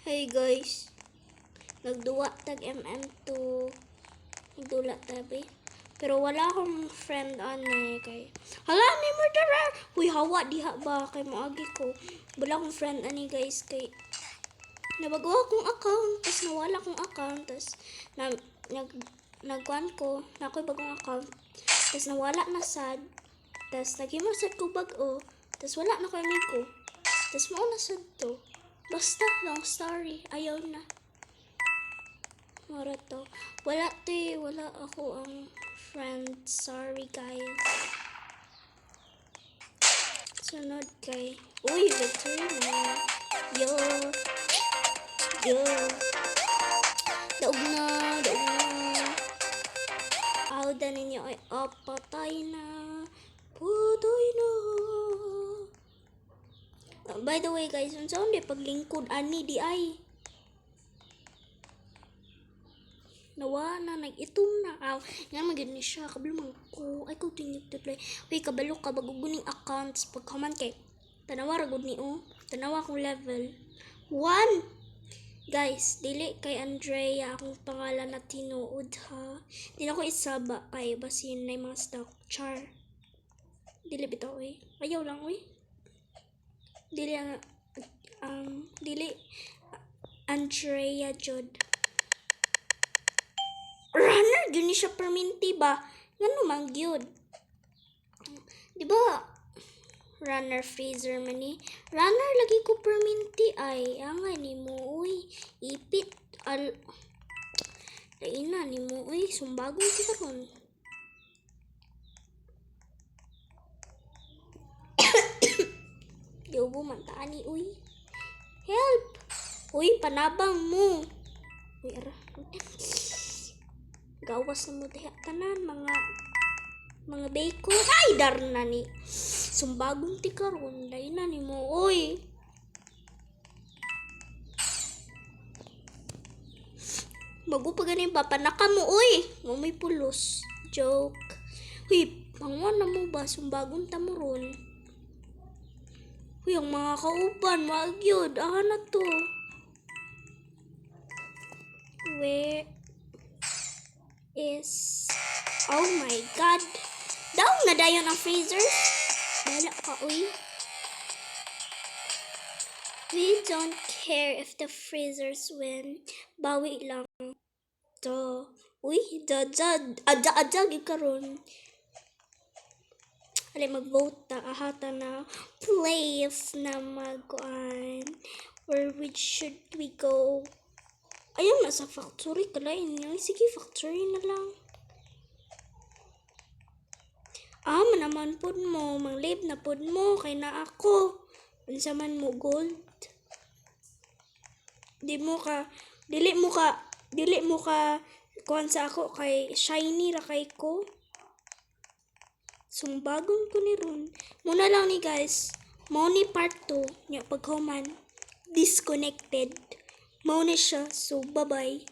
Hey guys, nagduwa tag MM2. Nagdula tabi. Pero wala akong friend ane kay. Hala ni murderer. Huy hawa diha ba kay moagi ko. Wala akong friend ani guys kay nabago akong account, tas nawala akong account, tas nagkuan ko, na ako'y bagong account, tas nawala na sad, tas naghimo sad ko bag-o, tas wala na ko amigo, tas mao na sad to. Basta, long story. Ayaw na. Mara to. Wala ako ang friend. Sorry, guys. Sunod kay. Uy, victory na. Yo. Daog na. Auda ninyo ay patay na. By the way guys, unsa unde paglingkod ani di ay nawa na nag-itom na aw nga magid ni siya kabalo ko ay ko tingit play uy kabalo ka baguguning accounts pagkaman kay tanawa ra gud ni tanawa akong level 1 guys. Dili kay Andrea akong pangalan na tinuod ha, di na ko isaba kay basin na mga stock char dili bitaw ayaw lang dili Andrea jud runner gyud siya perminti ba ngano man gyud di ba runner freezer man ni runner lagi ko perminti ay angay nimo ipit laina nimo sumbagong karon Yobo man taani help panabang mo ara gawas na mo diha tanan mga beko ay darna ni sumbagong ti karon dai na nimo bago pa ganin papanaka mo mo may pulos joke pangwan na mo ba sumbagong ta mo ron ang mga kauban magyud na to where is oh my god daw na dayon ang freezer wala ka we don't care if the freezers win bawi lang to adja gyud karon ali mag-vote ta ahata na place na mag-kuan where should we go ayaw na sa factory kalain niyo sige factory na lang manaman pod mo manglib na pod mo kay na ako unsa man mo gold dili mo ka kuan sa ako kay shiny ra kay ko sumbagon ko ni ron muna lang ni guys mo ni part 2 nya paghuman disconnected mo ni siya so bye bye.